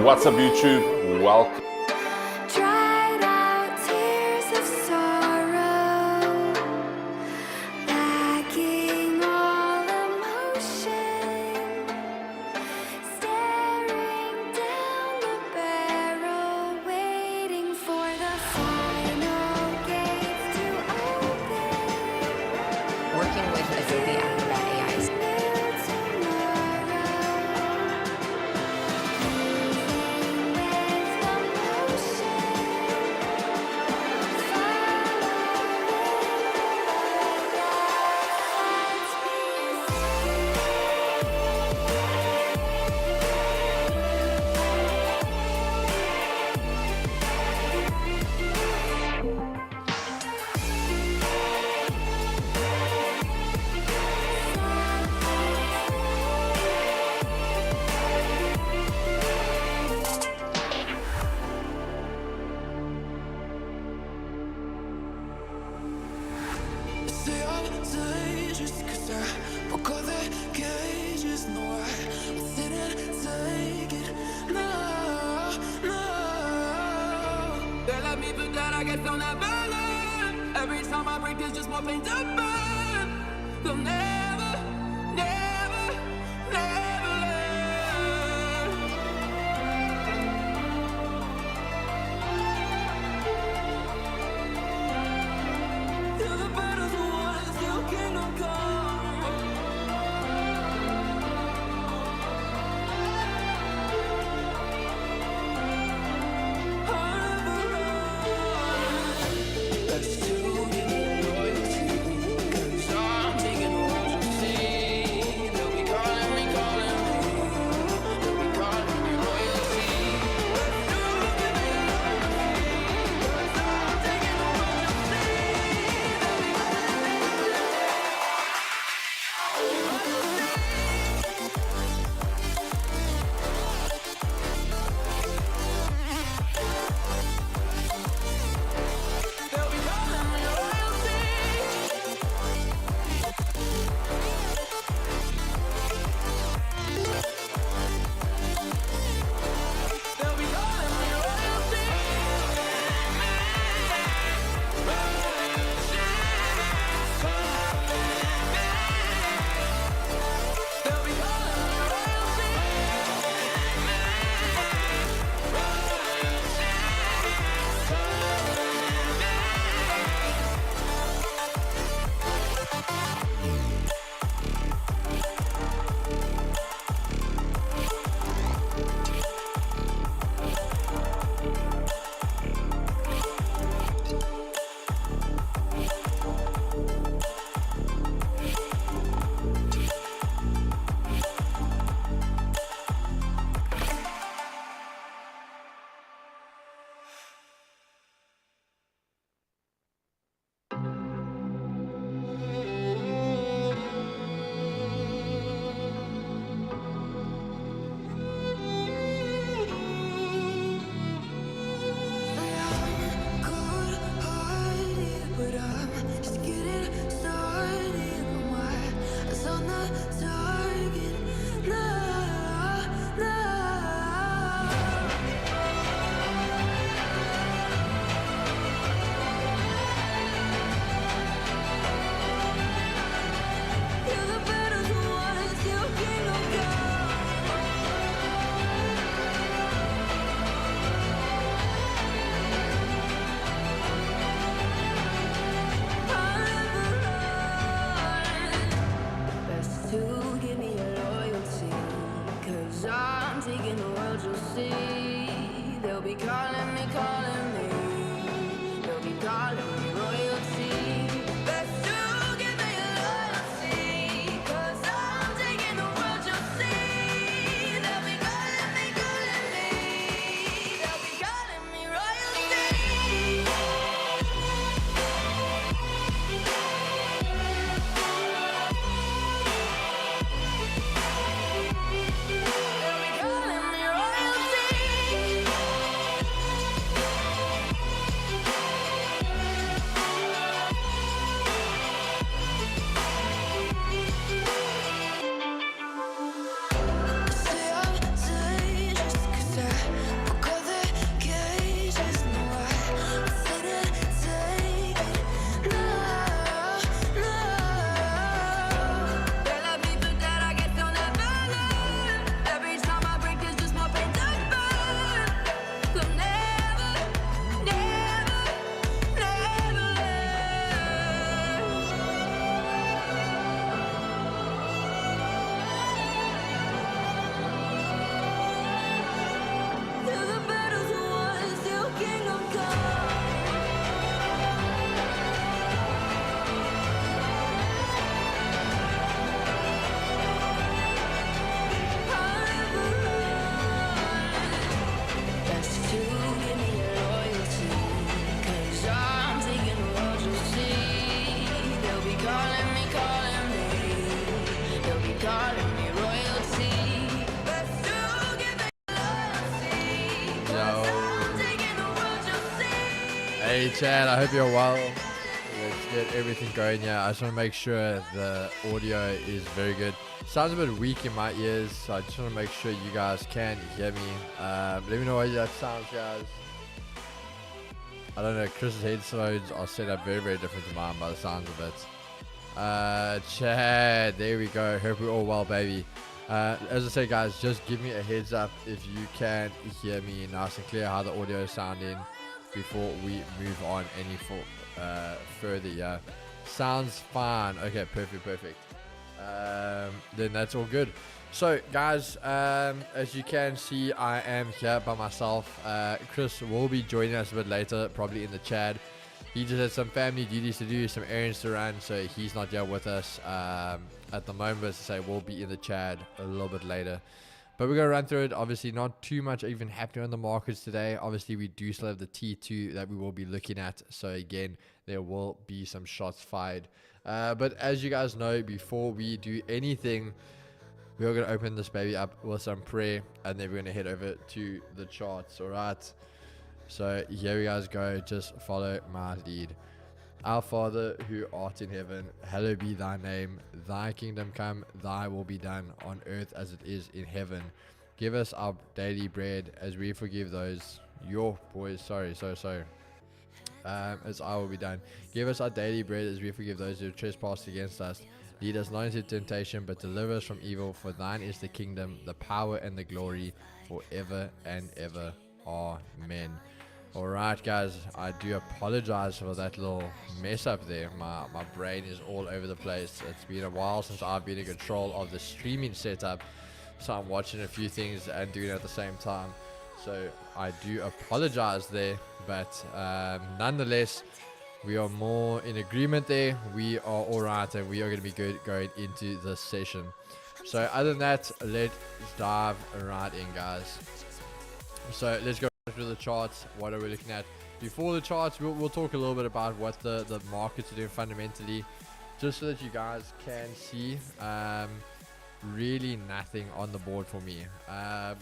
What's up, YouTube? Welcome. Dried out tears of sorrow, lacking all emotion, staring down the barrel, waiting for the final gate to open. Working with Adobe Acrobat AI's Say I'm dangerous 'cause I broke all the cages. No, I didn't take it. No, no. They let me put that I guess on that balance. Every time I break, there's just more pain to burn. They'll never, never, never learn. Till the battle's won, still kingdom come. Let's do it loyalty, 'cause I'm taking over. Hey Chad, I hope you're well. Let's get everything going here. I just want to make sure the audio is very good. Sounds a bit weak in my ears, so I just want to make sure you guys can hear me. Let me know how that sounds, guys. I don't know, Chris's headphones are set up very, very different to mine by the sounds of it. Chad, there we go. Hope we're all well, baby. As I say, guys, just give me a heads up if you can hear me nice and clear how the audio is sounding before we move on any further. Yeah, sounds fine. Okay, perfect. Then that's all good. So guys, as you can see, I am here by myself. Chris will be joining us a bit later, probably in the chat. He just has some family duties to do, some errands to run, so he's not here with us at the moment. As I say, we'll be in the chat a little bit later. But we're going to run through it. Obviously, not too much even happening on the markets today. Obviously, we do still have the T2 that we will be looking at. So, again, there will be some shots fired. But as you guys know, before we do anything, we're going to open this baby up with some prayer. And then we're going to head over to the charts. All right. So, here we guys go. Just follow my lead. Our Father, who art in heaven, hallowed be thy name. Thy kingdom come, thy will be done on earth as it is in heaven. Give us our daily bread as we forgive those, your boys, sorry. As I will be done. Give us our daily bread as we forgive those who trespass against us. Lead us not into temptation, but deliver us from evil. For thine is the kingdom, the power, and the glory, forever and ever. Amen. Alright guys, I do apologize for that little mess up there. My brain is all over the place. It's been a while since I've been in control of the streaming setup, so I'm watching a few things and doing it at the same time. So I do apologize there, but nonetheless, we are more in agreement there. We are alright and we are going to be good going into this session. So other than that, let's dive right in, guys. So let's go through the charts. What are we looking at? Before the charts, we'll talk a little bit about what the markets are doing fundamentally, just so that you guys can see. Really nothing on the board for me.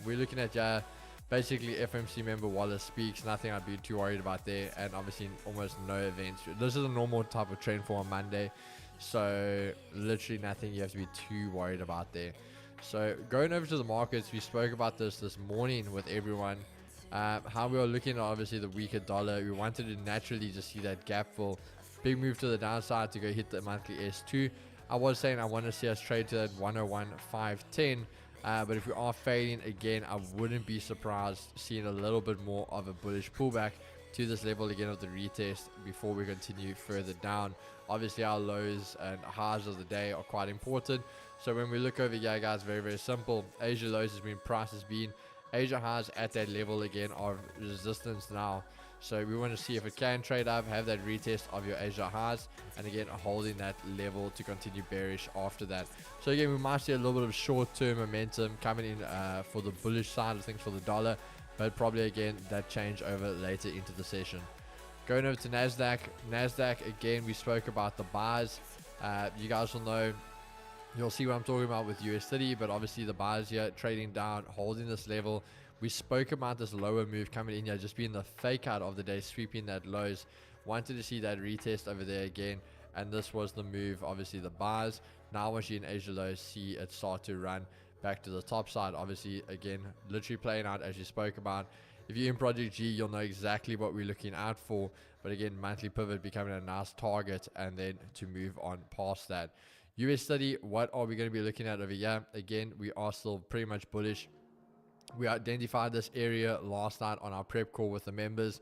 We're looking at basically FMC member Wallace speaks. Nothing I'd be too worried about there, and obviously almost no events. This is a normal type of trend for a Monday, so literally nothing you have to be too worried about there. So going over to the markets, we spoke about this morning with everyone. How we are looking at obviously the weaker dollar. We wanted to naturally just see that gap fill. Big move to the downside to go hit the monthly S2. I was saying I want to see us trade to that 101.510. But if we are failing again, I wouldn't be surprised seeing a little bit more of a bullish pullback to this level again of the retest before we continue further down. Obviously our lows and highs of the day are quite important. So when we look over here, guys, very, very simple. Asia lows has been, price has been. Asia highs at that level again of resistance now. So we want to see if it can trade up, have that retest of your Asia highs, and again holding that level to continue bearish after that. So again, we might see a little bit of short-term momentum coming in for the bullish side of things for the dollar, but probably again that change over later into the session. Going over to Nasdaq again, we spoke about the buys. You guys will know. You'll see what I'm talking about with USD, but obviously the buyers here trading down, holding this level. We spoke about this lower move coming in here, just being the fake out of the day, sweeping that lows. Wanted to see that retest over there again, and this was the move. Obviously the buyers. Now once you're in Asia lows, see it start to run back to the top side. Obviously again, literally playing out as you spoke about. If you're in Project G, you'll know exactly what we're looking out for. But again, monthly pivot becoming a nice target, and then to move on past that. USD, what are we going to be looking at over here? Again, we are still pretty much bullish. We identified this area last night on our prep call with the members,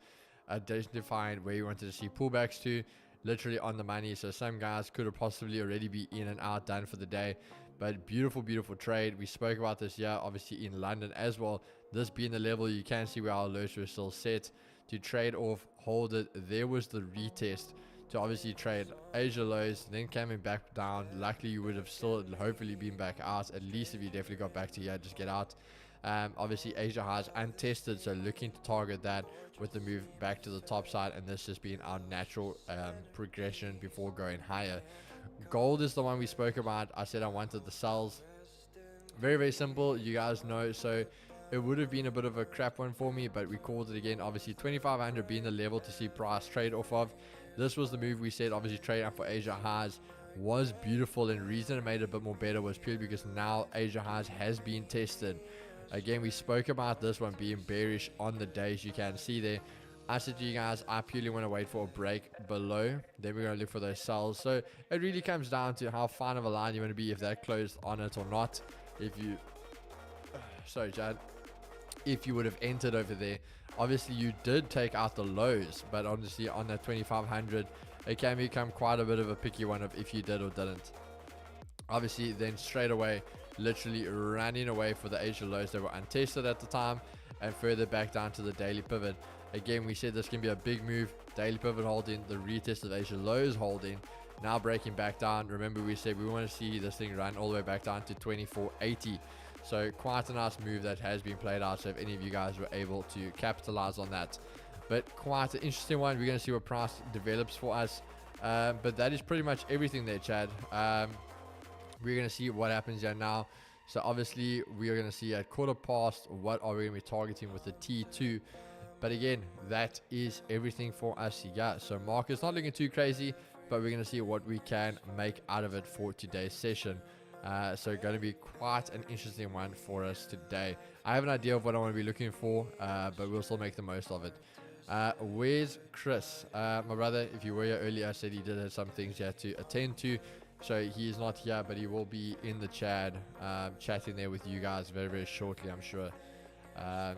identifying where you wanted to see pullbacks to, literally on the money. So some guys could have possibly already be in and out, done for the day. But beautiful trade. We spoke about this here, obviously in London as well. This being the level, you can see where our alerts were still set to trade off, hold it. There was the retest to obviously trade Asia lows, then coming back down. Luckily you would have still hopefully been back out, at least if you definitely got back to here, just get out. Obviously Asia highs untested, so looking to target that with the move back to the top side, and this just being our natural progression before going higher. Gold is the one we spoke about. I said I wanted the sells. Very simple, you guys know. So it would have been a bit of a crap one for me, but we called it again. Obviously 2500 being the level to see price trade off of. This was the move we said, obviously trade up for Asia highs was beautiful, and the reason it made it a bit more better was purely because now Asia highs has been tested. Again, we spoke about this one being bearish on the days. You can see there, I said to you guys, I purely want to wait for a break below, then we're going to look for those sells. So it really comes down to how fine of a line you want to be, if that closed on it or not. If you sorry Chad, if you would have entered over there, obviously you did take out the lows, but honestly on that 2500 it can become quite a bit of a picky one of if you did or didn't. Obviously then straight away literally running away for the Asia lows that were untested at the time, and further back down to the daily pivot. Again, we said this can be a big move. Daily pivot holding, the retest of Asia lows holding, now breaking back down. Remember we said we want to see this thing run all the way back down to 2480. So quite a nice move that has been played out. So if any of you guys were able to capitalize on that, but quite an interesting one. We're going to see what price develops for us, but that is pretty much everything there, Chad. We're going to see what happens here now. So obviously we are going to see at quarter past what are we going to be targeting with the T2. But again, that is everything for us. Yeah, so market's not looking too crazy, but we're going to see what we can make out of it for today's session. So going to be quite an interesting one for us today. I have an idea of what I want to be looking for, but we'll still make the most of it. Where's Chris? My brother, if you were here earlier, I said he did have some things he had to attend to, so he is not here, but he will be in the chat, chatting there with you guys very, very shortly, I'm sure.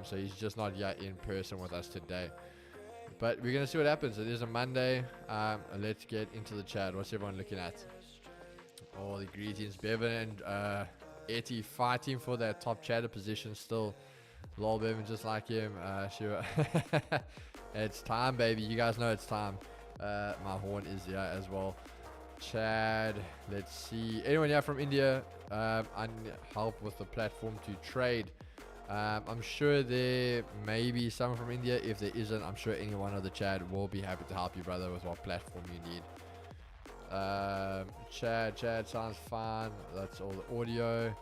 So he's just not here in person with us today, but we're gonna see what happens. It is a Monday. Let's get into the chat. What's everyone looking at? All the greetings. Bevan and Etty fighting for that top chatter position still. Lol, Bevan just like him. Sure. It's time, baby. You guys know it's time. My horn is here as well. Chad, let's see. Anyone here from India? I need help with the platform to trade. I'm sure there may be someone from India. If there isn't, I'm sure anyone of the chat will be happy to help you, brother, with what platform you need. Chad sounds fine. That's all the audio.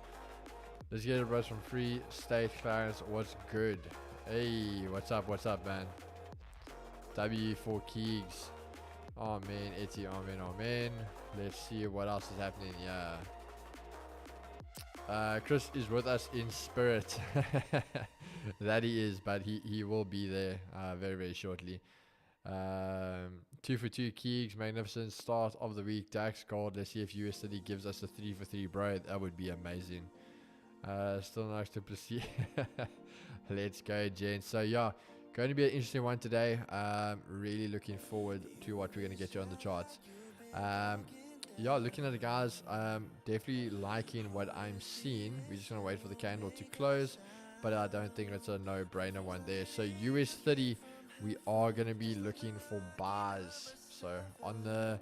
Let's get it, bros, from Free State Clarence. What's good? Hey, what's up, man? W4 Keegs. Oh man, Etty, oh man. Let's see what else is happening. Yeah. Chris is with us in spirit. That he is, but he will be there very, very shortly. 2 for 2 Keegs, magnificent start of the week. Dax Gold. Let's see if USD gives us a 3 for 3, bro. That would be amazing. Still nice to proceed. Let's go, gents. So yeah, going to be an interesting one today. Really looking forward to what we're going to get you on the charts. Yeah, looking at the guys, definitely liking what I'm seeing. We're just going to wait for the candle to close, but I don't think it's a no-brainer one there. So US 30, we are going to be looking for buys. So on the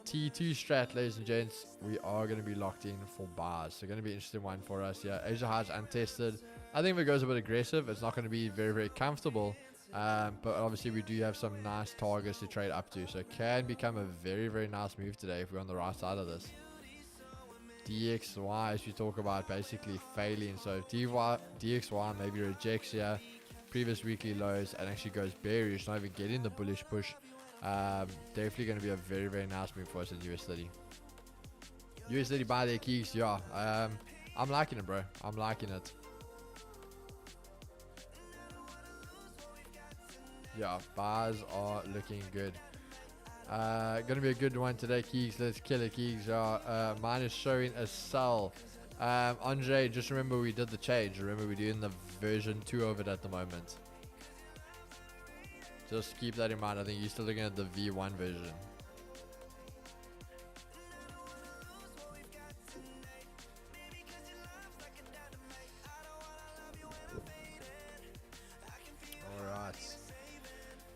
T2 strat, ladies and gents, we are going to be locked in for buys. So going to be an interesting one for us. Yeah, Asia highs untested. I think if it goes a bit aggressive, it's not going to be very, very comfortable. But obviously we do have some nice targets to trade up to, so it can become a very, very nice move today if we're on the right side of this. DXY, as we talk about, basically failing. So if DXY maybe rejects here previous weekly lows and actually goes bearish, not even getting the bullish push, definitely going to be a very, very nice move for us in US30. US30 buy their keys. Yeah, I'm liking it, bro. I'm liking it. Yeah, bars are looking good. Gonna be a good one today, Keegs. Let's kill it, Keegs. Mine is showing a sell. Andre, just remember we did the change. Remember we're doing the version 2 of it at the moment. Just keep that in mind. I think you're still looking at the V1 version. Alright.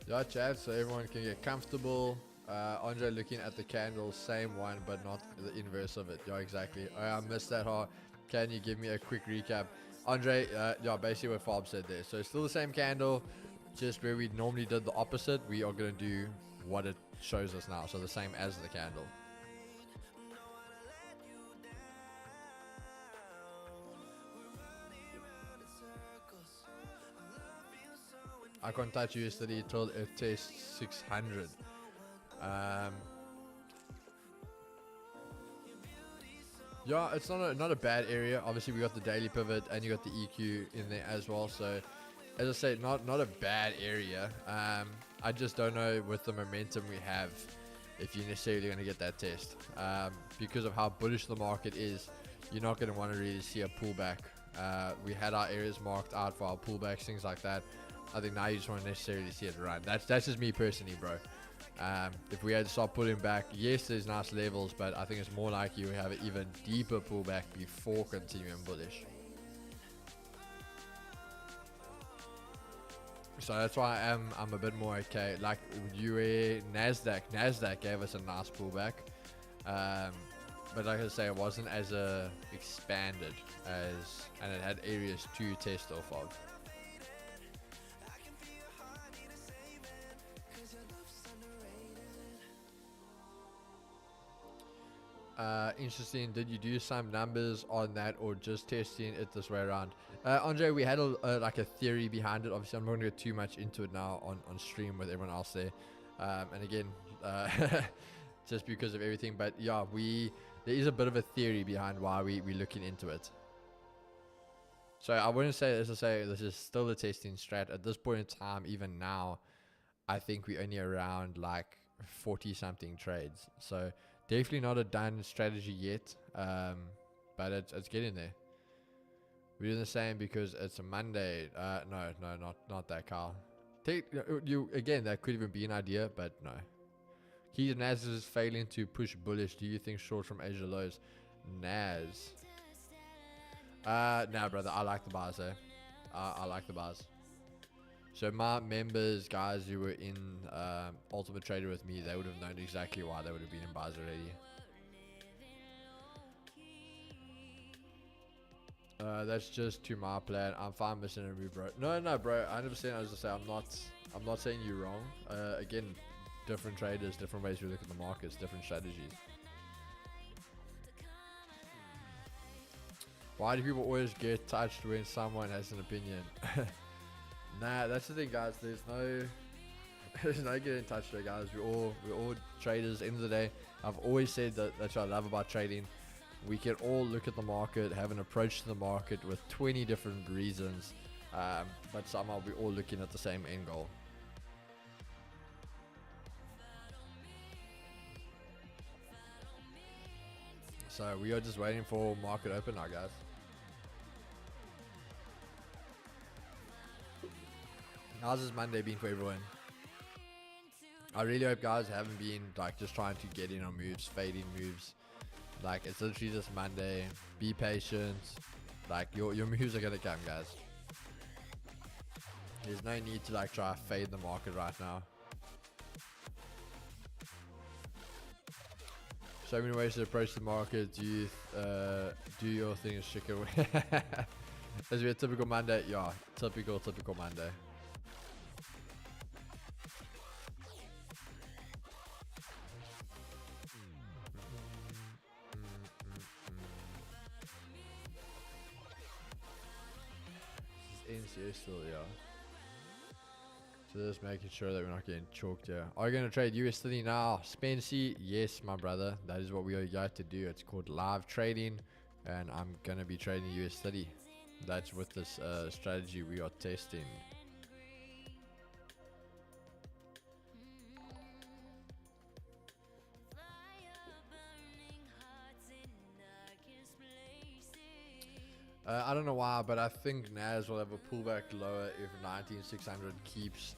Yeah, chat, so everyone can get comfortable. Andre looking at the candle, same one, but not the inverse of it. Yeah, exactly. I missed that hard. Can you give me a quick recap? Andre, yeah, basically what Fob said there. So it's still the same candle, just where we normally did the opposite. We are going to do what it shows us now. So the same as the candle. I can't touch USD till it tests 600. Yeah, it's not a bad area. Obviously, we got the daily pivot and you got the EQ in there as well. So, as I say, not a bad area. I just don't know with the momentum we have if you're necessarily going to get that test. Because of how bullish the market is, you're not going to want to really see a pullback. We had our areas marked out for our pullbacks, things like that. I think now you just want to necessarily see it run. That's just me personally, bro. If we had to start pulling back, yes, there's nice levels, but I think it's more likely you have an even deeper pullback before continuing bullish. So that's why I'm a bit more okay. Like Nasdaq gave us a nice pullback, but like I say, it wasn't as expanded as, and it had areas to test off of. Interesting. Did you do some numbers on that or just testing it this way around? Andre, we had like a theory behind it. Obviously, I'm not going to go too much into it now on stream with everyone else there. And again, just because of everything. But yeah, there is a bit of a theory behind why we're looking into it. So I wouldn't say, as I say, this is still a testing strat. At this point in time, even now, I think we're only around like 40 something trades. So definitely not a done strategy yet, but it's getting there. We're doing the same because it's a Monday. No, not that, Carl. You again, that could even be an idea, but no. Keys Nas is failing to push bullish. Do you think short from Asia lows? Nas. Nah, brother. I like the bars there. I like the bars. So my members, guys who were in Ultimate Trader with me, they would have known exactly why they would have been in bars already. That's just to my plan. I'm fine missing a move, bro. No, bro. 100%. As I say, I'm not saying you're wrong. Again, different traders, different ways we look at the markets, different strategies. Why do people always get touched when someone has an opinion? Nah, that's the thing, guys. There's no getting in touch there, guys. We're all traders. End of the day, I've always said that's what I love about trading. We can all look at the market, have an approach to the market with 20 different reasons, but somehow we're all looking at the same end goal. So we are just waiting for market open now, guys. How's this Monday been for everyone? I really hope guys haven't been like just trying to get in on moves, fading moves. Like it's literally just Monday. Be patient. Like your moves are gonna come, guys. There's no need to like try to fade the market right now. So many ways to approach the market. Do your thing, chicken. As we a typical Monday, yeah, typical Monday. NCA still, yeah. So just making sure that we're not getting choked here. Are you going to trade USD now? Spency? Yes, my brother. That is what we are going to do. It's called live trading. And I'm going to be trading USD. That's with this strategy we are testing. I don't know why, but I think Nas will have a pullback lower if 19600 keeps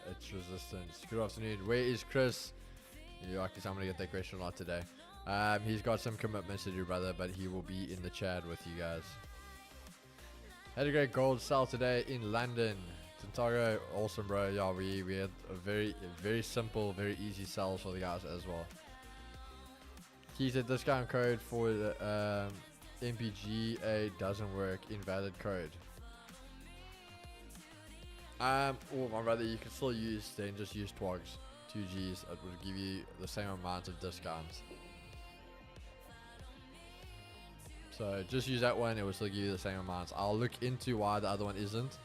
its resistance. Good afternoon. Where is Chris? You're likely someone to get that question a lot today. He's got some commitments to do, brother, but he will be in the chat with you guys. Had a great gold sell today in London. Tintago, awesome, bro. Yeah, we had a very simple, very easy sells for the guys as well. He said discount code for the MPGA doesn't work, invalid code. Oh my brother, you can still use, then just use twogs, 2Gs. It would give you the same amount of discounts. So just use that one, it will still give you the same amounts. I'll look into why the other one isn't.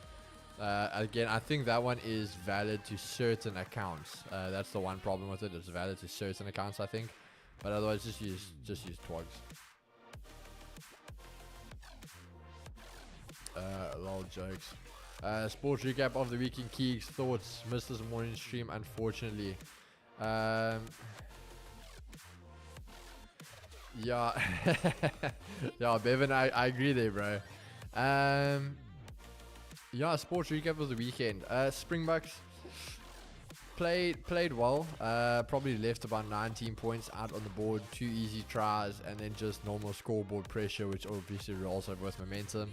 Again, I think that one is valid to certain accounts. That's the one problem with it. It's valid to certain accounts, I think. But otherwise, just use twogs. Lol jokes. Sports recap of the week in Keeks. Thoughts. Missed this morning stream, unfortunately. Yeah. Yeah, Bevan, I agree there, bro. Yeah, sports recap of the weekend. Springboks played well. Probably left about 19 points out on the board. 2 easy tries, and then just normal scoreboard pressure, which obviously rolls over with momentum.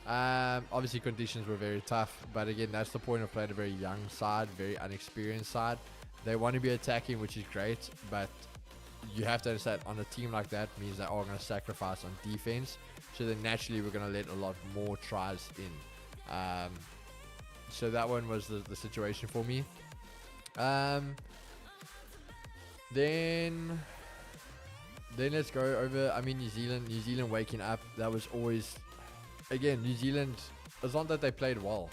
Obviously conditions were very tough, but again, that's the point of playing a very young side, very unexperienced side. They want to be attacking, which is great, but you have to understand, on a team like that means they are going to sacrifice on defense, so then naturally we're going to let a lot more tries in. So that one was the situation for me. Then let's go over, I mean, New Zealand waking up. That was always, again, New Zealand, it's not that they played well.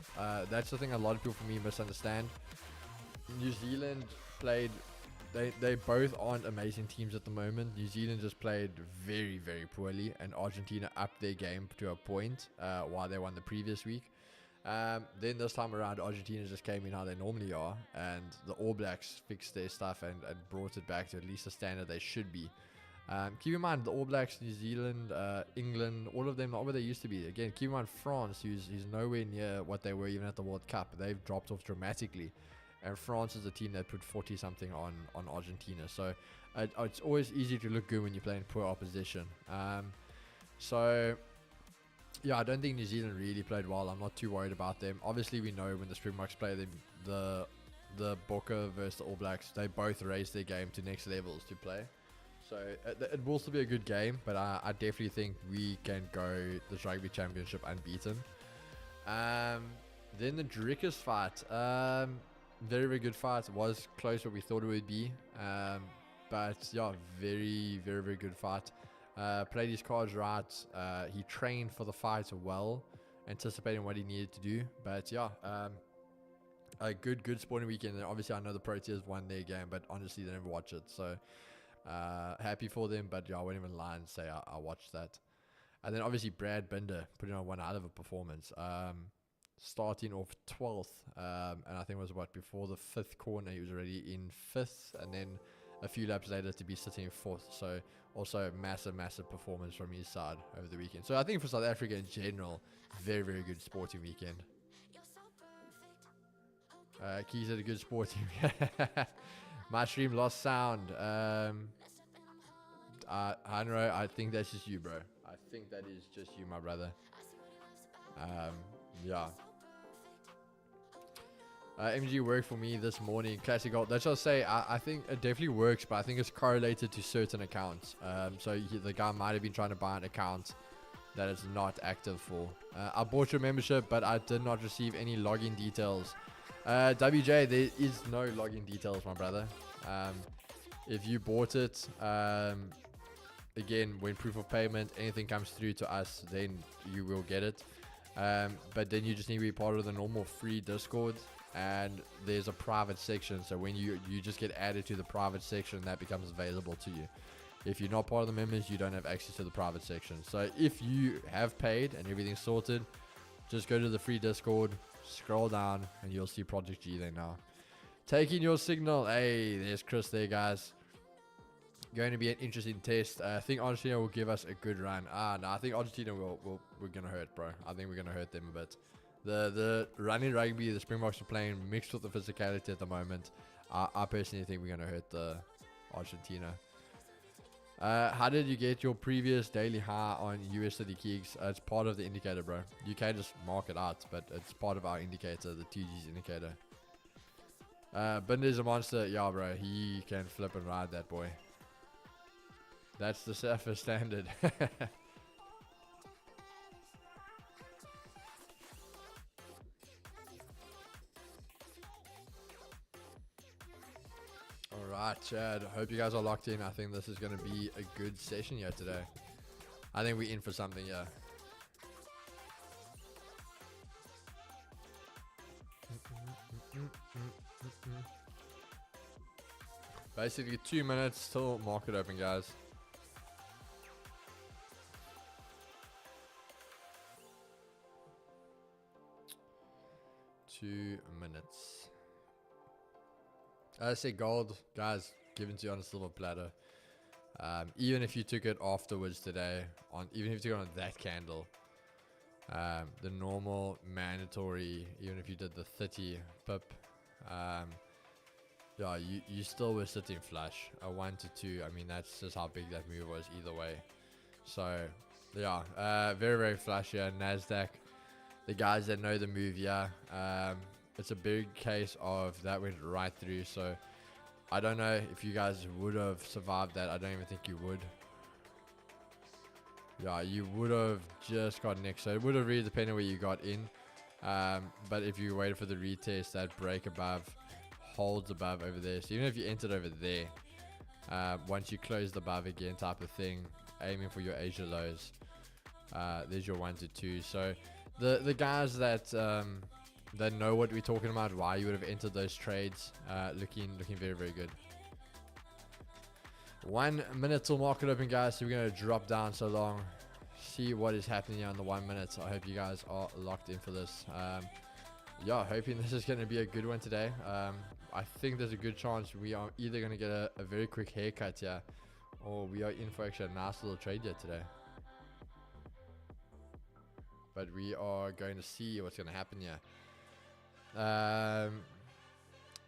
That's the thing a lot of people for me misunderstand. New Zealand played, they both aren't amazing teams at the moment. New Zealand just played very, very poorly, and Argentina upped their game to a point while they won the previous week. Then this time around, Argentina just came in how they normally are, and the All Blacks fixed their stuff and brought it back to at least the standard they should be. Keep in mind, the All Blacks, New Zealand, England, all of them not where they used to be. Again, keep in mind France, who's nowhere near what they were even at the World Cup. They've dropped off dramatically. And France is a team that put 40-something on Argentina. So it's always easy to look good when you're playing poor opposition. So yeah, I don't think New Zealand really played well. I'm not too worried about them. Obviously, we know when the Springboks play them, the Bokke versus the All Blacks, they both raise their game to next levels to play. So it will still be a good game, but I definitely think we can go this rugby championship unbeaten. Then the Drickers fight. Very, very good fight. It was close what we thought it would be. But yeah, very, very, very good fight. Played his cards right. He trained for the fight well, anticipating what he needed to do. But yeah, a good sporting weekend. And obviously, I know the Proteas won their game, but honestly, they never watch it. So happy for them. But yeah, I won't even lie and say I watched that. And then obviously Brad Binder putting on one out of a performance. Starting off 12th, and I think it was before the 5th corner, he was already in 5th, and then a few laps later to be sitting in 4th. So also massive performance from his side over the weekend. So I think for South Africa in general, very, very good sporting weekend. Keys had a good sporting my stream lost sound. Hanro, I think that's just you, bro. I think that is just you, my brother. Yeah. MG worked for me this morning. Classic gold. That's what I'll say. I think it definitely works, but I think it's correlated to certain accounts. So the guy might have been trying to buy an account that it's not active for. I bought your membership, but I did not receive any login details. WJ, there is no login details, my brother. If you bought it, again, when proof of payment, anything comes through to us, then you will get it. But then you just need to be part of the normal free Discord, and there's a private section. So when you just get added to the private section, that becomes available to you. If you're not part of the members, you don't have access to the private section. So if you have paid and everything's sorted, just go to the free Discord, scroll down, and you'll see Project G there now. Taking your signal. Hey, there's Chris there, guys. Going to be an interesting test. I think Argentina will give us a good run. No, I think Argentina we're gonna hurt, bro. I think we're gonna hurt them a bit. The running rugby the Springboks are playing mixed with the physicality at the moment. I personally think we're gonna hurt the Argentina. How did you get your previous daily high on USD Keeks? It's part of the indicator, bro. You can't just mark it out, but it's part of our indicator, the 2G's indicator. Binder's a monster. Yeah, bro. He can flip and ride that boy. That's the surfer standard. Alright, Chad. Hope you guys are locked in. I think this is going to be a good session here today. I think we're in for something, yeah. Basically 2 minutes till market open, guys. Two minutes. I say gold, guys, given to you on a silver platter. Even if you took it afterwards today, even if you took it on that candle, the normal mandatory, even if you did the 30 pip, yeah, you still were sitting flush. A 1 to 2. I mean, that's just how big that move was either way. So yeah, very, very flush here. Nasdaq, the guys that know the move, yeah, it's a big case of that went right through. So I don't know if you guys would have survived that. I don't even think you would. Yeah, you would have just got next. So it would have really depended where you got in. But if you waited for the retest, that break above holds above over there. So even if you entered over there, once you closed above again type of thing, aiming for your Asia lows, there's your 1 to 2. So the guys that know what we're talking about, why you would have entered those trades, looking very, very good. 1 minute till market open, guys. So we're going to drop down so long, see what is happening here on the 1 minute. I hope you guys are locked in for this. Yeah, hoping this is going to be a good one today. I think there's a good chance we are either going to get a very quick haircut here, or we are in for actually a nice little trade here today. But we are going to see what's going to happen here.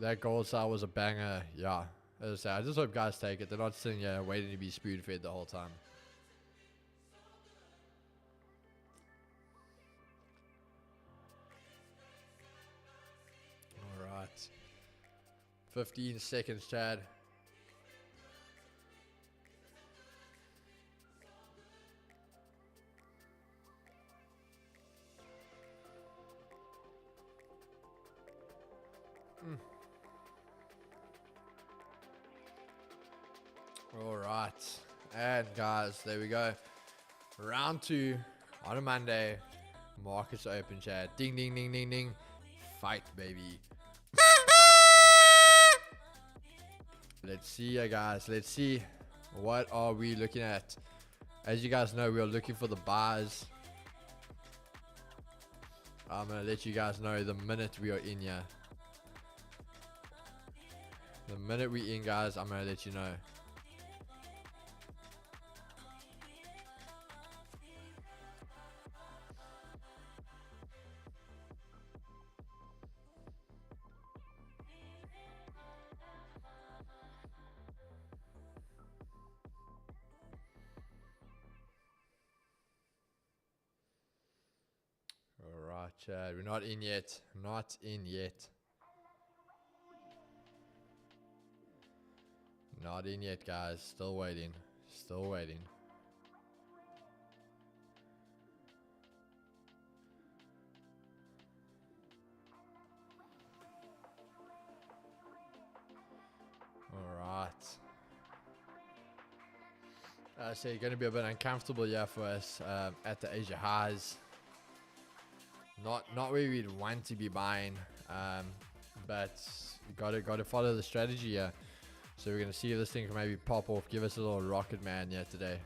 That gold sale was a banger. Yeah, as I say, I just hope guys take it. They're not sitting here waiting to be spoon fed the whole time. All right, 15 seconds, Chad. All right, and guys, there we go. Round 2 on a Monday. Markets open, Chad. Ding, ding, ding, ding, ding. Fight, baby. Let's see, guys. Let's see. What are we looking at? As you guys know, we are looking for the buys. I'm gonna let you guys know the minute we are in here. The minute we in, guys, I'm gonna let you know. Alright, Chad, we're not in yet. Not in yet. Not in yet, guys. Still waiting. Still waiting. Alright. So it's going to be a bit uncomfortable, yeah, for us at the Asia highs. Not where we'd want to be buying, but you gotta follow the strategy here. So we're gonna see if this thing can maybe pop off, give us a little rocket man here today.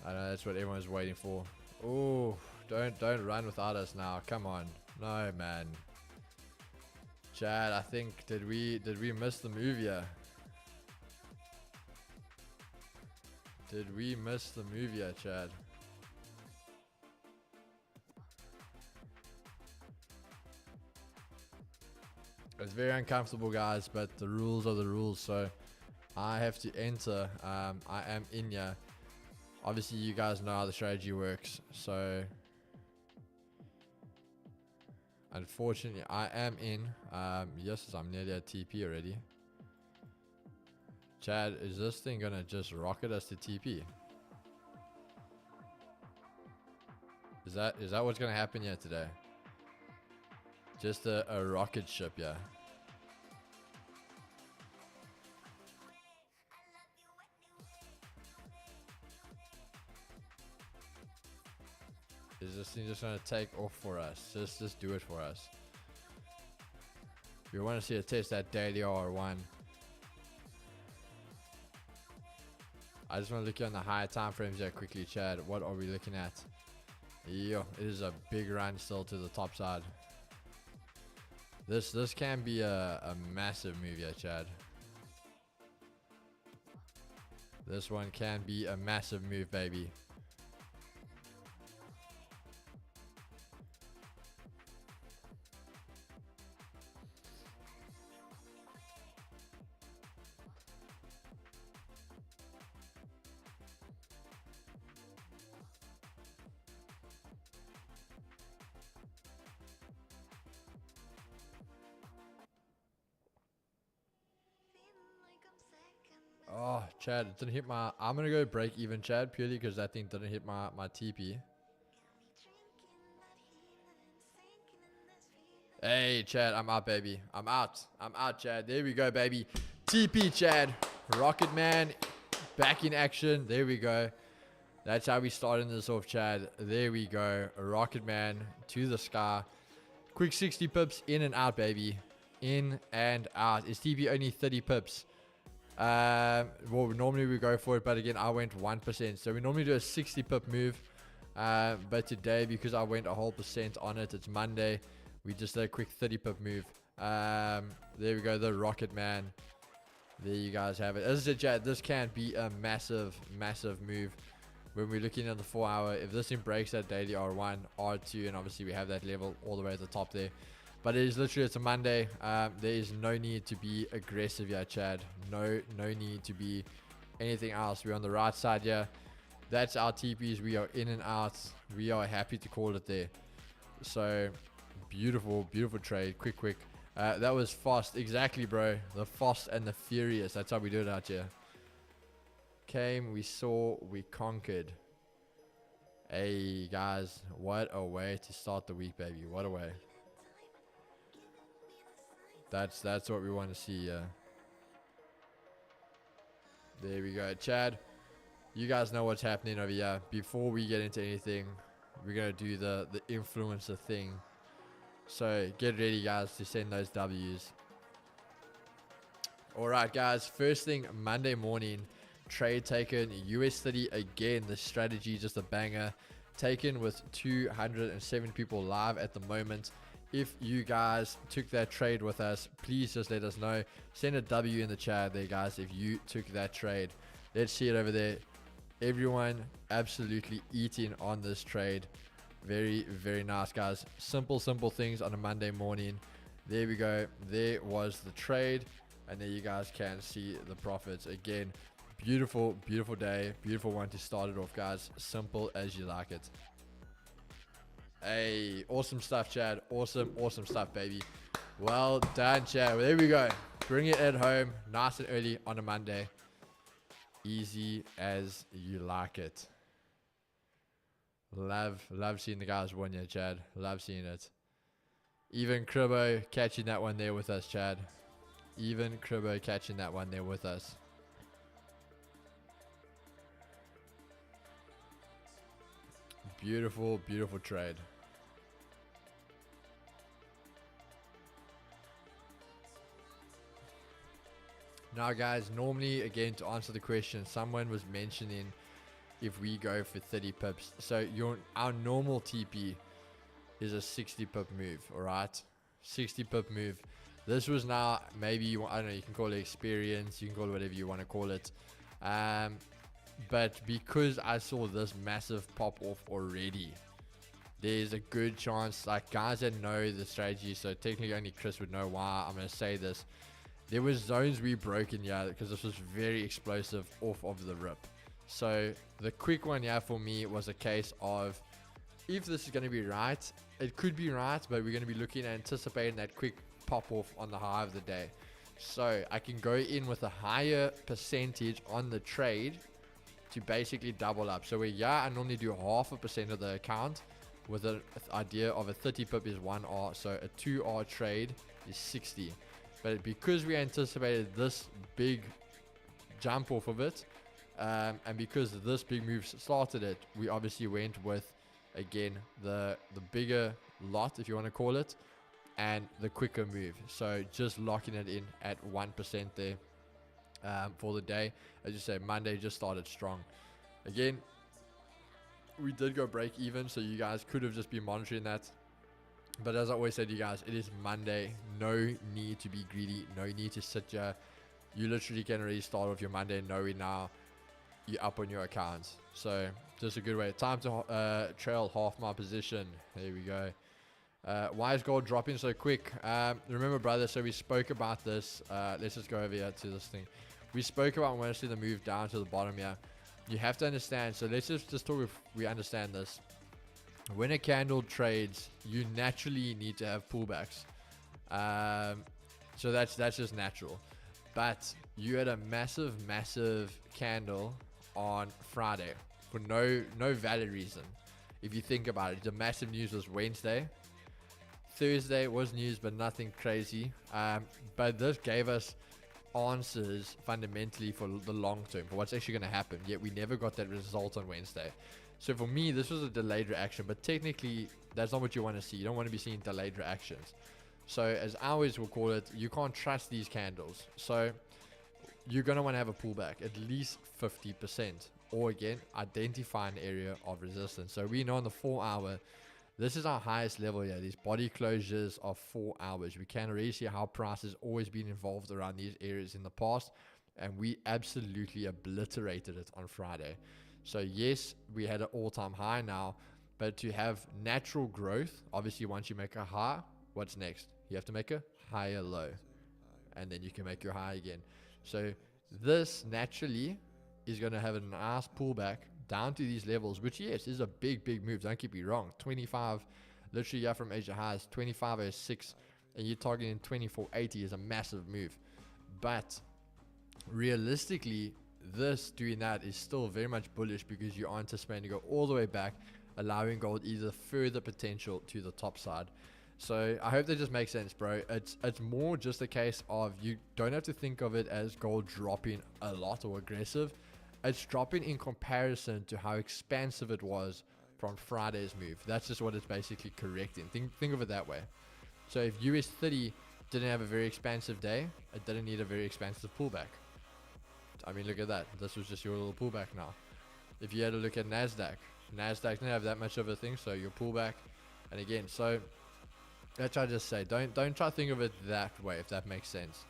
I know that's what everyone's waiting for. Oh, don't run without us now. Come on, no man. Chad, I think did we miss the move here? Did we miss the move here, Chad? It's very uncomfortable, guys, but the rules are the rules, so I have to enter. I am in here. Obviously, you guys know how the strategy works, so unfortunately, I am in. Yes, I'm nearly at TP already. Chad, is this thing gonna just rocket us to TP? Is that what's gonna happen here today? Just a rocket ship, yeah. Is this thing just gonna take off for us? Just do it for us. We want to see a test that daily R1. I just want to look on the higher time frames here quickly, Chad. What are we looking at? Yo, it is a big run still to the top side. This can be a massive move here, Chad. This one can be a massive move, baby. Oh, Chad, it didn't hit my... I'm going to go break even, Chad, purely because that thing didn't hit my TP. Hey, Chad, I'm out, baby. I'm out. I'm out, Chad. There we go, baby. TP, Chad. Rocket Man back in action. There we go. That's how we started this off, Chad. There we go. Rocket Man to the sky. Quick 60 pips in and out, baby. In and out. Is TP only 30 pips? Well, normally we go for it, but again, I went 1%. So we normally do a 60 pip move. But today, because I went a whole percent on it, it's Monday. We just did a quick 30 pip move. There we go, the Rocket Man. There you guys have it. As I said, Chad, this can be a massive, massive move when we're looking at the 4 hour. If this thing breaks that daily R1, R2, and obviously we have that level all the way at the top there. But it is literally, it's a Monday. There is no need to be aggressive here, Chad. No need to be anything else. We're on the right side here. That's our TPs. We are in and out. We are happy to call it there. So, beautiful, beautiful trade. Quick. That was fast. Exactly, bro. The fast and the furious. That's how we do it out here. Came, we saw, we conquered. Hey, guys. What a way to start the week, baby. What a way. That's what we want to see. There we go, Chad. You guys know what's happening over here. Before we get into anything, we're gonna do the influencer thing. So get ready, guys, to send those W's. All right, guys. First thing, Monday morning, trade taken US30 again. The strategy just a banger. Taken with 207 people live at the moment. If you guys took that trade with us, please just let us know. Send a W in the chat there, guys, if you took that trade. Let's see it over there. Everyone absolutely eating on this trade. Very, very nice, guys. Simple things on a Monday morning. There we go. There was the trade. And there you guys can see the profits. Again, beautiful, beautiful day. Beautiful one to start it off, guys. Simple as you like it. Hey, awesome stuff, Chad. Awesome stuff, baby. Well done, Chad. There we go. Bring it at home, nice and early on a Monday. Easy as you like it. Love seeing the guys win here, Chad. Love seeing it. Even Cribbo catching that one there with us, Chad. Even Cribbo catching that one there with us. Beautiful, beautiful trade. Now, guys, normally, again, to answer the question, someone was mentioning if we go for 30 pips. So our normal TP is a 60 pip move, all right? 60 pip move. This was now maybe, I don't know, you can call it experience, you can call it whatever you want to call it. But because I saw this massive pop off already, there's a good chance, like guys that know the strategy, so technically only Chris would know why I'm going to say this. There was zones we broke in here because this was very explosive off of the rip. So the quick one here for me was a case of, if this is going to be right, it could be right, but we're going to be looking at anticipating that quick pop off on the high of the day. So I can go in with a higher percentage on the trade to basically double up. So I normally do 0.5% of the account with an idea of a 30 pip is 1R. So a 2R trade is 60. But because we anticipated this big jump off of it, and because this big move started it, we obviously went with, again, the bigger lot, if you want to call it, and the quicker move. So just locking it in at 1% there for the day. As you say, Monday just started strong. Again, we did go break even, so you guys could have just been monitoring that. But as I always said to you guys, it is Monday. No need to be greedy. No need to sit here. You literally can already start off your Monday knowing now you're up on your accounts. So just a good way. Time to trail half my position. There we go. Why is gold dropping so quick? Remember, brother, so we spoke about this. Let's just go over here to this thing. We spoke about when I see the move down to the bottom here. You have to understand. So let's just talk if we understand this. When a candle trades, you naturally need to have pullbacks. So that's just natural. But you had a massive candle on Friday for no valid reason. If you think about it, the massive news was Wednesday. Thursday was news, but nothing crazy. But this gave us answers fundamentally for the long term, for what's actually going to happen. Yet we never got that result on Wednesday. So for me, this was a delayed reaction, but technically that's not what you want to see. You don't want to be seeing delayed reactions. So as I always will call it, you can't trust these candles. So you're going to want to have a pullback, at least 50%. Or again, identify an area of resistance. So we know on the 4 hour, this is our highest level here. These body closures of 4 hours. We can already see how price has always been involved around these areas in the past. And we absolutely obliterated it on Friday. So yes, we had an all-time high now, but to have natural growth, obviously once you make a high, what's next? You have to make a higher low, and then you can make your high again. So this naturally is going to have a nice pullback down to these levels, which yes, is a big move. Don't get me wrong. 25, literally yeah, from Asia highs, 25.06, and you're targeting 24.80 is a massive move. But realistically, this doing that is still very much bullish because you are anticipating to go all the way back, allowing gold either further potential to the top side. So I hope that just makes sense, bro. It's more just a case of you don't have to think of it as gold dropping a lot or aggressive. It's dropping in comparison to how expansive it was from Friday's move. That's just what it's basically correcting. Think of it that way. So if US 30 didn't have a very expansive day, it didn't need a very expansive pullback. I mean, look at that. This was just your little pullback now. If you had a look at NASDAQ didn't have that much of a thing, so your pullback. And again, so that's what I just say. Don't try to think of it that way, if that makes sense.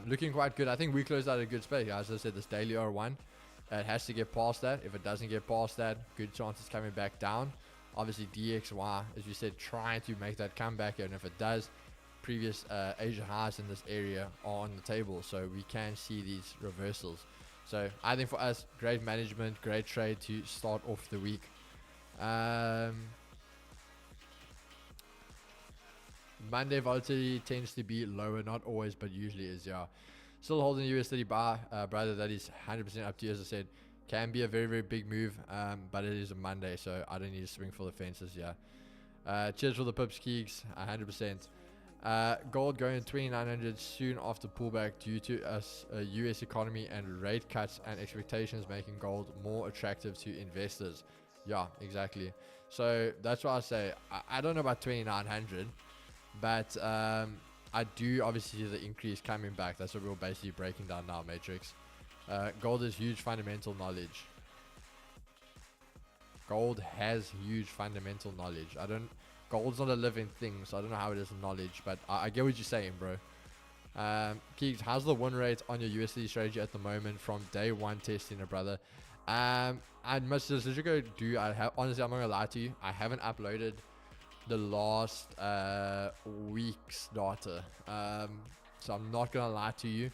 Looking quite good. I think we closed out a good space. As I said, this daily R1, it has to get past that. If it doesn't get past that, good chance it's coming back down. Obviously, DXY, as you said, trying to make that comeback. And if it does, previous Asia highs in this area are on the table, so we can see these reversals. So I think for us, great management, great trade to start off the week. Monday volatility tends to be lower, not always, but usually is. Yeah, still holding US 30 bar, brother. That is 100% up to you. As I said, can be a very big move, but it is a Monday, so I don't need to swing for the fences. Yeah. Cheers for the pips, Keegs. 100%. Gold going 2900 soon after pullback due to us US economy and rate cuts and expectations making gold more attractive to investors. Yeah, exactly. So that's why I say I don't know about 2900, but I do obviously see the increase coming back. That's what we're basically breaking down now, Matrix. Gold is huge fundamental knowledge. Gold has huge fundamental knowledge. Gold's not a living thing, so I don't know how it is knowledge, but I get what you're saying, bro. Keegs, how's the win rate on your USD strategy at the moment from day one testing it, brother? I must just go do. Honestly, I'm not gonna lie to you. I haven't uploaded the last week's data, so I'm not gonna lie to you.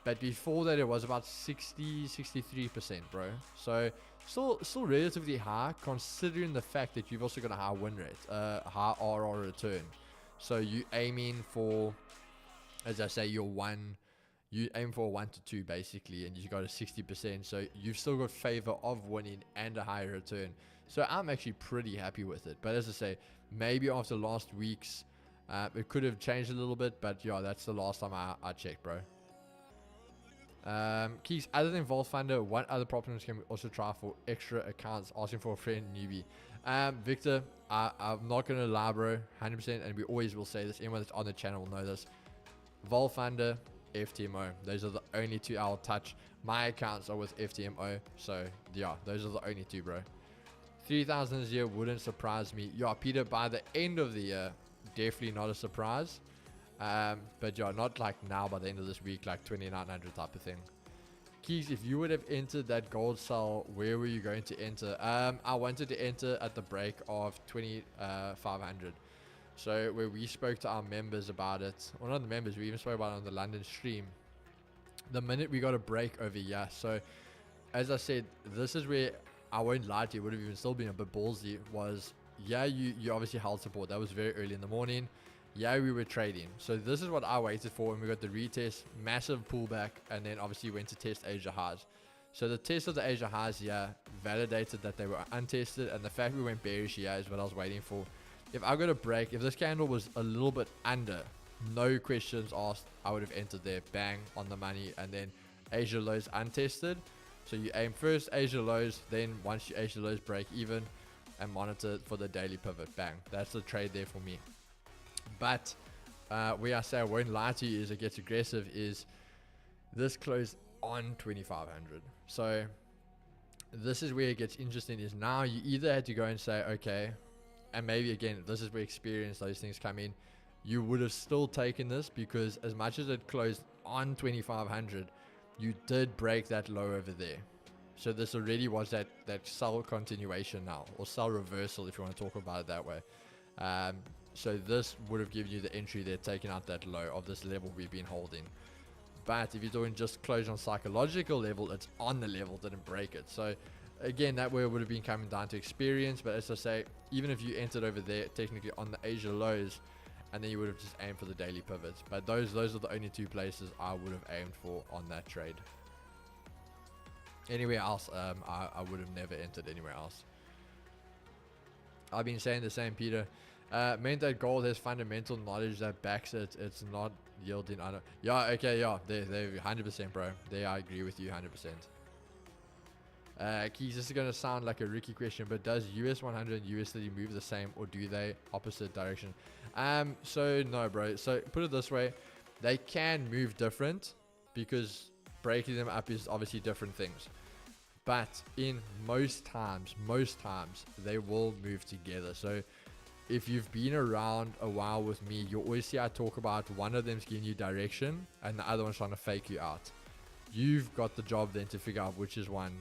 But before that, it was about 63%, bro. So still relatively high, considering the fact that you've also got a high win rate, high RR return. So you aiming for, as I say, you aim for a 1 to 2 basically, and you got a 60%. So you've still got favor of winning and a higher return. So I'm actually pretty happy with it. But as I say, maybe after last week's, it could have changed a little bit. But yeah, that's the last time I checked, bro. Keys, other than Vault Funder, what other problems can we also try for extra accounts? Asking for a friend newbie. Victor, I'm not going to lie, bro, 100%, and we always will say this. Anyone that's on the channel will know this. Vault Funder, FTMO. Those are the only two I'll touch. My accounts are with FTMO, so yeah, those are the only two, bro. 3,000 this year wouldn't surprise me. Yeah, Peter, by the end of the year, definitely not a surprise. But yeah, not like now by the end of this week, like 2,900 type of thing. Keys, if you would have entered that gold cell, where were you going to enter? I wanted to enter at the break of 2,500. So where we spoke to our members about it, or not the members, we even spoke about it on the London stream. The minute we got a break over here. So as I said, this is where I won't lie to you, would have even still been a bit ballsy. Was yeah, you obviously held support. That was very early in the morning. Yeah, we were trading. So this is what I waited for, and we got the retest, massive pullback, and then obviously went to test Asia highs. So the test of the Asia highs here validated that they were untested, and the fact we went bearish here is what I was waiting for. If I got a break, if this candle was a little bit under, no questions asked, I would have entered there, bang, on the money, and then Asia lows untested. So you aim first Asia lows, then once you Asia lows break even, and monitor for the daily pivot, bang. That's the trade there for me. But where I say I won't lie to you is it gets aggressive is this closed on 2,500. So this is where it gets interesting, is now you either had to go and say, okay, and maybe again, this is where experience, those things come in. You would have still taken this, because as much as it closed on 2,500, you did break that low over there. So this already was that sell continuation now, or sell reversal if you want to talk about it that way. So this would have given you the entry there, taking out that low of this level we've been holding. But if you're doing just close on psychological level, it's on the level, didn't break it. So again, that way it would have been coming down to experience. But as I say, even if you entered over there, technically on the Asia lows, and then you would have just aimed for the daily pivots. But those are the only two places I would have aimed for on that trade. Anywhere else, I would have never entered anywhere else. I've been saying the same, Peter. Meant that gold has fundamental knowledge that backs it. It's not yielding. I don't. Yeah. Okay. Yeah. They 100%, bro. I agree with you 100%. Keys, this is gonna sound like a Ricky question, but does US 100 and USD move the same, or do they opposite direction? So no, bro. So put it this way, they can move different, because breaking them up is obviously different things. But in most times they will move together. So if you've been around a while with me, you'll always see I talk about one of them's giving you direction and the other one's trying to fake you out. You've got the job then to figure out which is one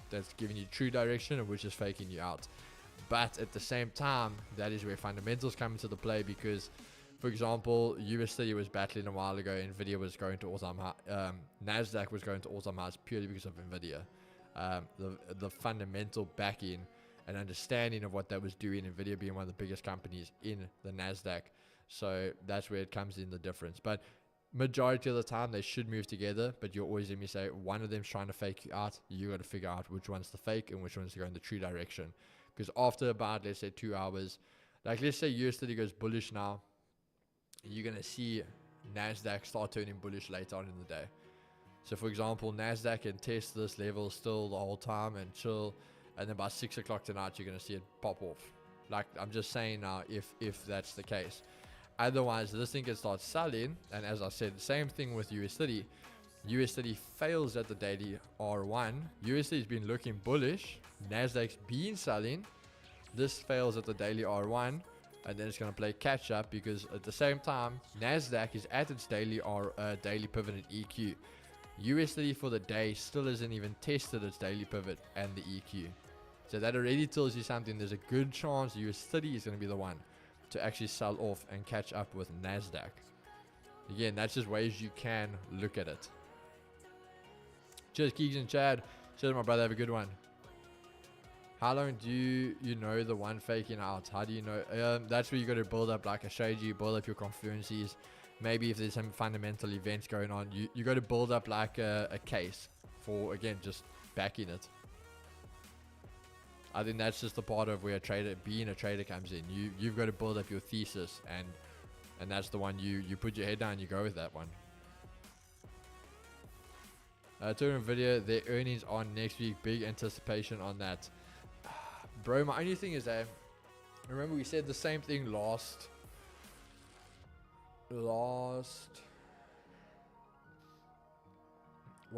that's giving you true direction and which is faking you out. But at the same time, that is where fundamentals come into the play, because for example, USD was battling a while ago, Nvidia was going to all-time high, Nasdaq was going to all-time highs purely because of Nvidia. The fundamental backing and understanding of what that was doing, Nvidia being one of the biggest companies in the Nasdaq. So that's where it comes in the difference. But majority of the time they should move together, but you'll always hear me say one of them's trying to fake you out. You got to figure out which one's the fake and which one's to go in the true direction. Because after about, let's say 2 hours, like let's say USD goes bullish now, you're going to see Nasdaq start turning bullish later on in the day. So for example, Nasdaq can test this level still the whole time and chill, and then by 6 o'clock tonight you're going to see it pop off. Like I'm just saying now, if that's the case. Otherwise, this thing can start selling, and as I said, same thing with USD. USD fails at the daily R1. USD has been looking bullish. Nasdaq's been selling. This fails at the daily R1, and then it's going to play catch up, because at the same time, Nasdaq is at its daily pivot and EQ. USD for the day still hasn't even tested its daily pivot and the EQ. So that already tells you something. There's a good chance USD is going to be the one to actually sell off and catch up with Nasdaq. Again, that's just ways you can look at it. Cheers, Keegs and Chad. Cheers, my brother. Have a good one. How long do you know the one faking out? How do you know? That's where you got to build up like a strategy, build up your confluencies. Maybe if there's some fundamental events going on, you got to build up like a case for, again, just backing it. I think that's just the part of where being a trader comes in. You've got to build up your thesis, and that's the one you put your head down, you go with that one. Tournament video, their earnings on next week. Big anticipation on that. Bro, my only thing is that, remember we said the same thing last, what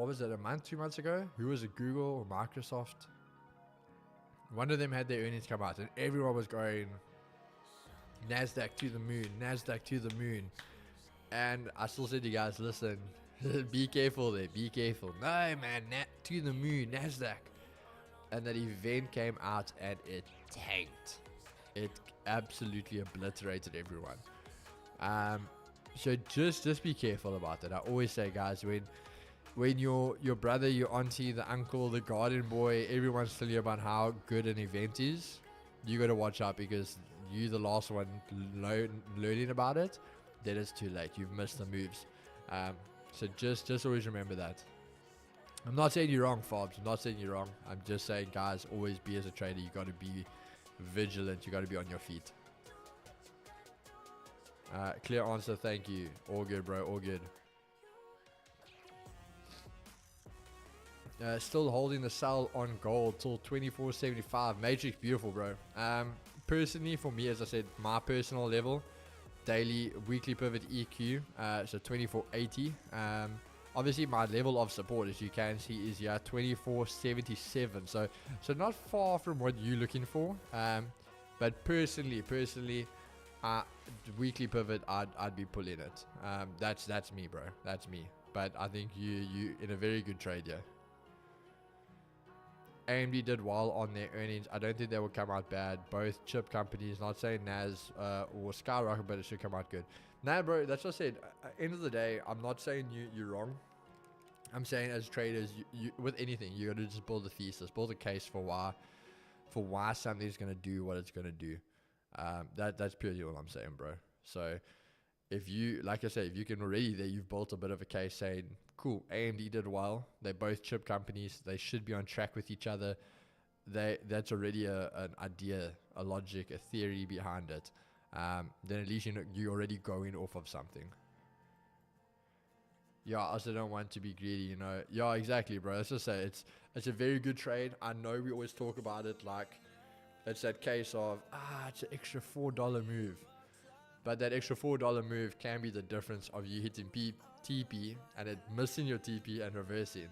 was it, a month, 2 months ago? Who was it, Google or Microsoft? One of them had their earnings come out and everyone was going, NASDAQ to the moon, NASDAQ to the moon. And I still said to you guys, listen, be careful there, be careful. No, man, to the moon, NASDAQ. And that event came out and it tanked. It absolutely obliterated everyone. So just be careful about that. I always say, guys, when your brother, your auntie, the uncle, the garden boy, everyone's telling you about how good an event is, you got to watch out, because you're the last one learning about it. Then it's too late. You've missed the moves. So just always remember that. I'm not saying you're wrong, Fobs. I'm not saying you're wrong. I'm just saying, guys, always be, as a trader, you got to be vigilant. You got to be on your feet. Clear answer. Thank you. All good, bro. All good. Still holding the sell on gold till 24.75. Matrix, beautiful, bro. Personally, for me, as I said, my personal level, daily, weekly pivot EQ, so 24.80. Obviously, my level of support, as you can see, is 24.77. So not far from what you're looking for. But personally, weekly pivot, I'd be pulling it. That's me, bro. That's me. But I think you in a very good trade, yeah. AMD did well on their earnings. I don't think they will come out bad. Both chip companies, not saying NAS or Skyrocket, but it should come out good. Nah, bro, that's what I said. End of the day, I'm not saying you're wrong. I'm saying, as traders, you with anything, you got to just build a thesis, build a case for why something's going to do what it's going to do. That's purely all I'm saying, bro. So if you, like I said, if you can already there, you've built a bit of a case saying, cool, AMD did well. They're both chip companies. They should be on track with each other. That's already an idea, a logic, a theory behind it. Then at least you're already going off of something. Yeah, I also don't want to be greedy, Yeah, exactly, bro. Let's just say it's a very good trade. I know we always talk about it like it's that case of, it's an extra $4 move. But that extra $4 move can be the difference of you hitting TP and it missing your TP and reversing.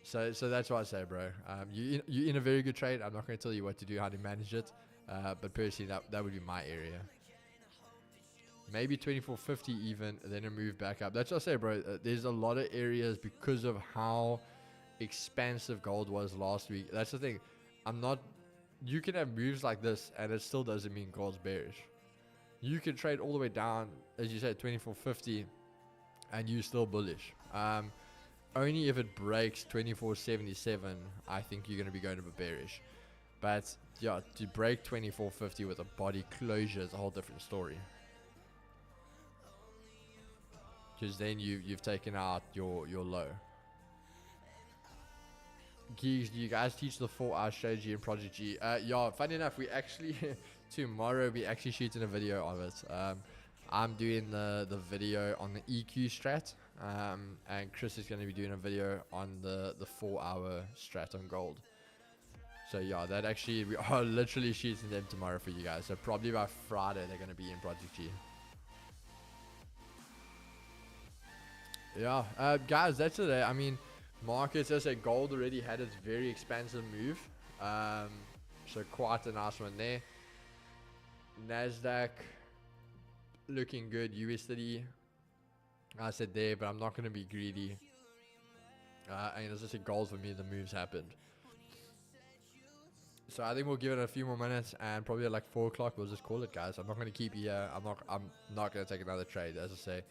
So that's what I say, bro. You're in a very good trade. I'm not going to tell you what to do, how to manage it. But personally, that would be my area. Maybe 24.50 even, then a move back up. That's what I say, bro. There's a lot of areas because of how expensive gold was last week. That's the thing. You can have moves like this and it still doesn't mean gold's bearish. You can trade all the way down, as you said, 24.50 and you're still bullish. Only if it breaks 24.77, I think you're going to be going a bit bearish. But yeah, to break 24.50 with a body closure is a whole different story. Because then you've taken out your low. Geeks, do you guys teach the 4-hour strategy in Project G? Yeah, funny enough, we actually tomorrow we actually shooting a video of it. I'm doing the video on the EQ strat, and Chris is going to be doing a video on the 4-hour strat on gold. So yeah, that actually, we are literally shooting them tomorrow for you guys. So probably by Friday they're going to be in Project G. Yeah, guys, that's it. I mean, markets, as I say, gold already had its very expansive move. So quite a nice one there. NASDAQ looking good. USD, I said there, but I'm not going to be greedy. And as I said, gold for me, the moves happened. So I think we'll give it a few more minutes, and probably at like 4 o'clock we'll just call it, guys. I'm not going to keep you here. I'm not going to take another trade. As I say,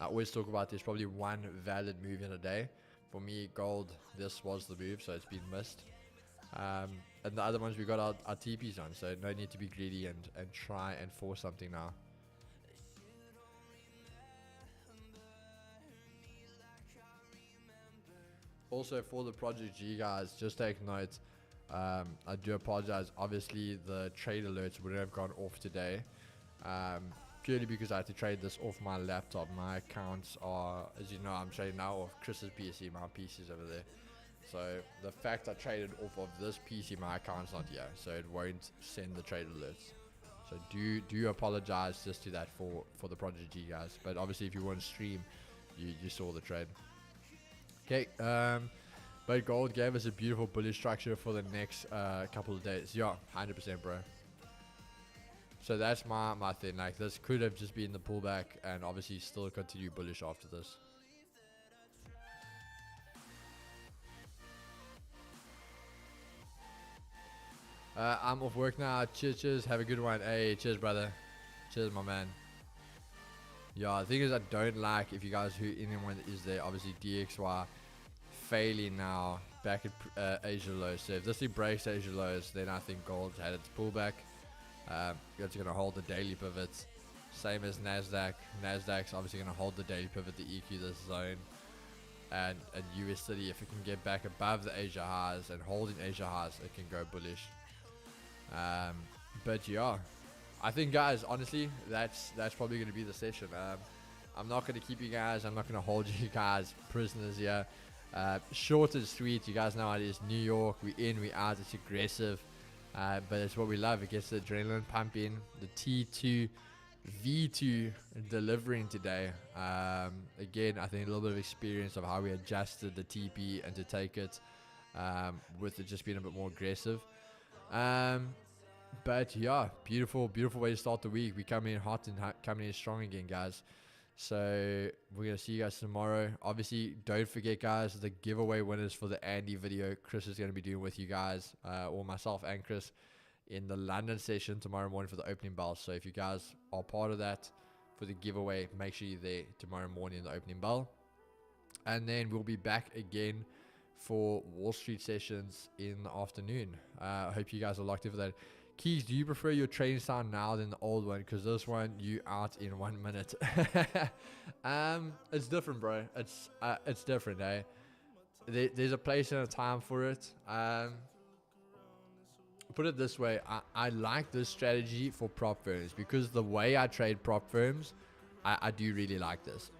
I always talk about there's probably one valid move in a day. For me, gold, this was the move, so it's been missed. And the other ones we got our TPs on, so no need to be greedy and try and force something now. Also, for the Project G, guys, just take note. I do apologize. Obviously, the trade alerts wouldn't have gone off today. purely because I had to trade this off my laptop. My accounts are, as you know, I'm trading now off Chris's PC. My PC's over there. So the fact I traded off of this PC, my account's not here, so it won't send the trade alerts. So do apologize just to that for the Prodigy guys. But obviously if you want to stream, you saw the trade. Okay, but gold gave us a beautiful bullish structure for the next couple of days. Yeah, 100% bro. So that's my thing. Like, this could have just been the pullback and obviously still continue bullish after this. I'm off work now. Cheers. Have a good one. Hey, cheers, brother. Cheers, my man. Yeah, the thing is, I don't like, if you guys, anyone is there, obviously DXY failing now back at Asia lows. So if this thing breaks Asia lows, then I think gold's had its pullback. It's going to hold the daily pivots. Same as Nasdaq. Nasdaq's obviously going to hold the daily pivot, the EQ, this zone. And USD, if it can get back above the Asia highs and holding Asia highs, it can go bullish. But yeah, I think guys, honestly, that's probably going to be the session. I'm not going to keep you guys, I'm not going to hold you guys prisoners here. Short and sweet, you guys know how it is. New York, we in, we out, it's aggressive, but it's what we love. It gets the adrenaline pumping. The T2 V2 delivering today. Again, I think a little bit of experience of how we adjusted the TP and to take it, with it just being a bit more aggressive. But yeah, beautiful way to start the week. We come in hot and coming in strong again, guys. So we're gonna see you guys tomorrow. Obviously, don't forget, guys, the giveaway winners for the Andy video Chris is gonna be doing with you guys, or myself and Chris, in the London session tomorrow morning for the opening bell. So if you guys are part of that for the giveaway, make sure you're there tomorrow morning in the opening bell. And then we'll be back again for Wall Street sessions in the afternoon. I hope you guys are locked in for that. Keys, do you prefer your trading style now than the old one? Because this one, you out in 1 minute. It's different, bro. It's different, eh? There's a place and a time for it. Put it this way, I like this strategy for prop firms because the way I trade prop firms, I do really like this.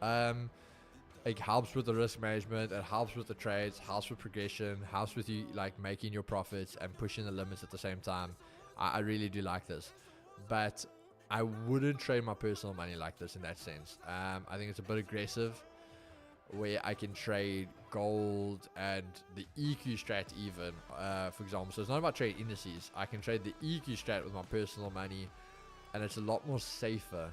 It helps with the risk management, it helps with the trades, helps with progression, helps with you like making your profits and pushing the limits at the same time. I really do like this, but I wouldn't trade my personal money like this in that sense. I think it's a bit aggressive, where I can trade gold and the EQ strat even, for example. So it's not about trading indices. I can trade the EQ strat with my personal money, and it's a lot more safer.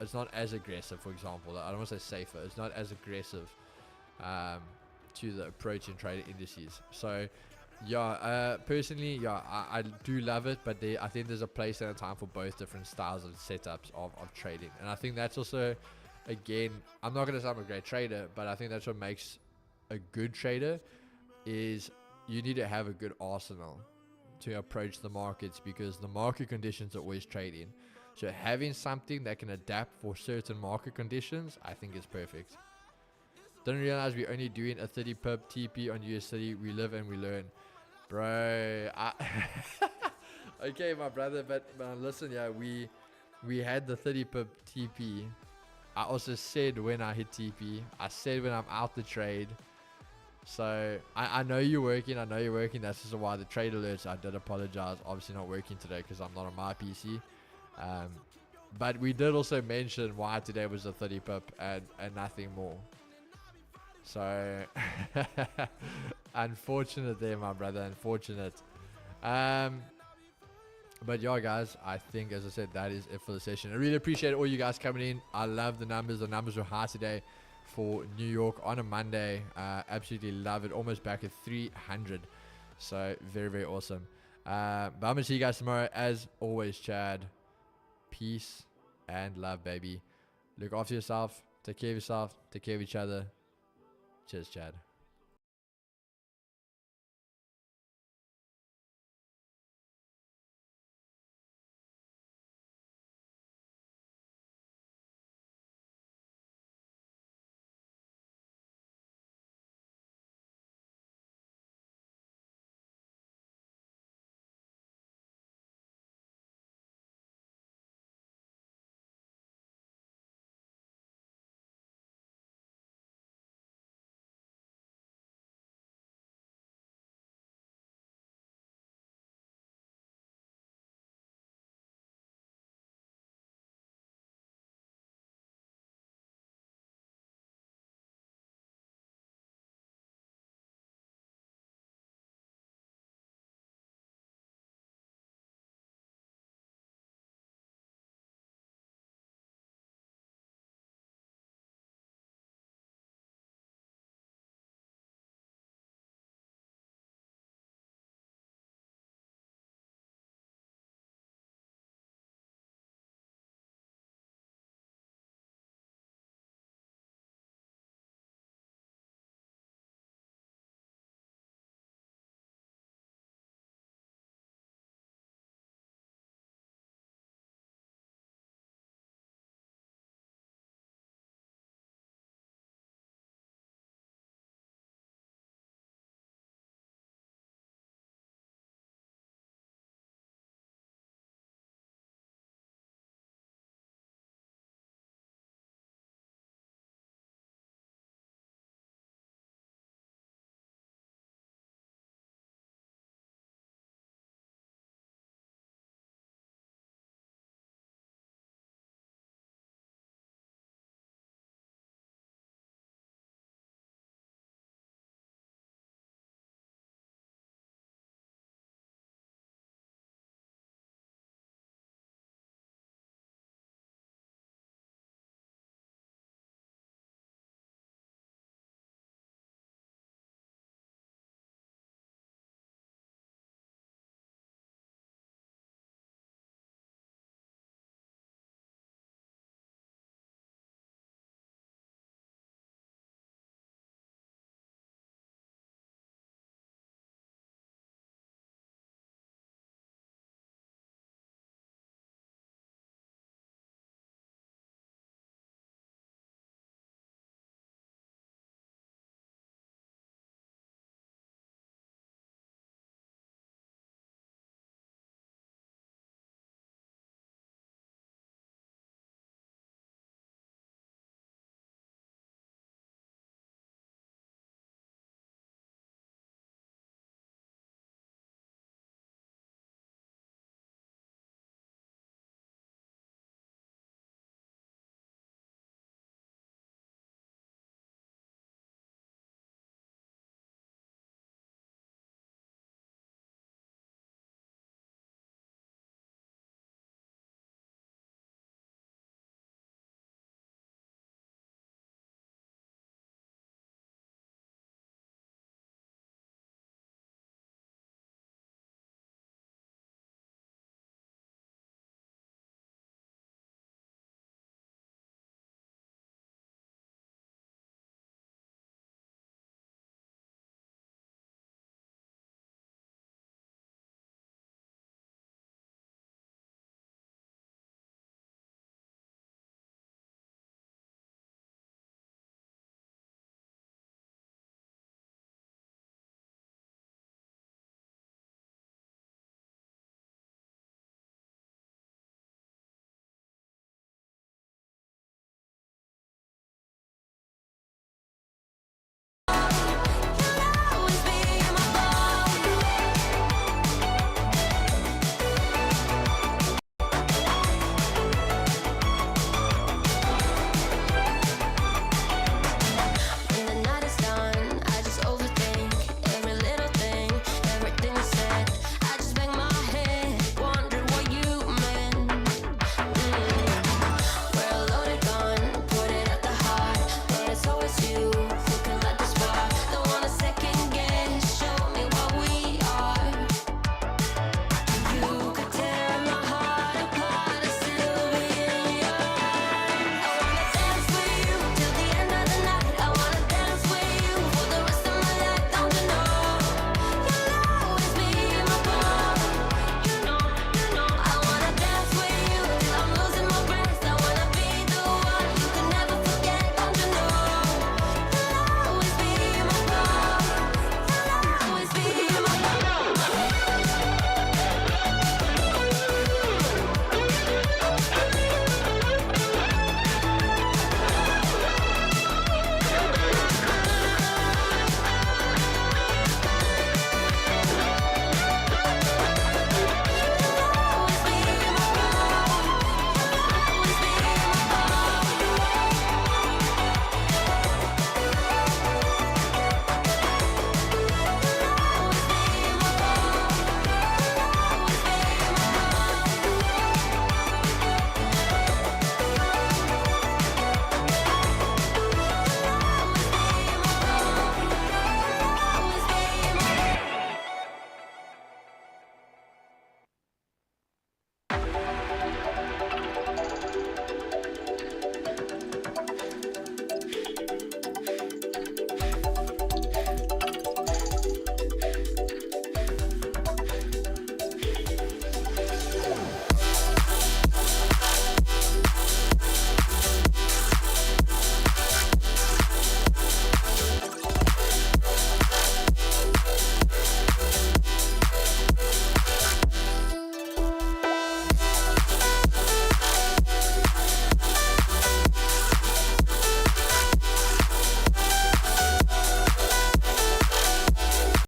It's not as aggressive, for example. I don't want to say safer. It's not as aggressive to the approach in trading indices. So yeah, personally, yeah, I do love it, but I think there's a place and a time for both different styles of setups of trading. And I think that's also, again, I'm not going to say I'm a great trader, but I think that's what makes a good trader, is you need to have a good arsenal to approach the markets, because the market conditions are always trading. So having something that can adapt for certain market conditions, I think is perfect. Didn't realize we're only doing a 30 pip TP on USD. We live and we learn. Bro, okay, my brother, but listen, yeah, we had the 30 pip TP. I also said when I hit TP, I said when I'm out the trade. So I know you're working. That's just why the trade alerts, I did apologize, obviously not working today because I'm not on my PC. But we did also mention why today was a 30 pip and nothing more. So unfortunate there, my brother, unfortunate. But yeah, guys, I think, as I said, that is it for the session. I really appreciate all you guys coming in. I love the numbers. The numbers were high today for New York on a Monday. Absolutely love it. Almost back at 300. So very, very awesome. But I'm going to see you guys tomorrow. As always, Chad, peace and love, baby. Look after yourself. Take care of yourself. Take care of each other. Cheers, Chad.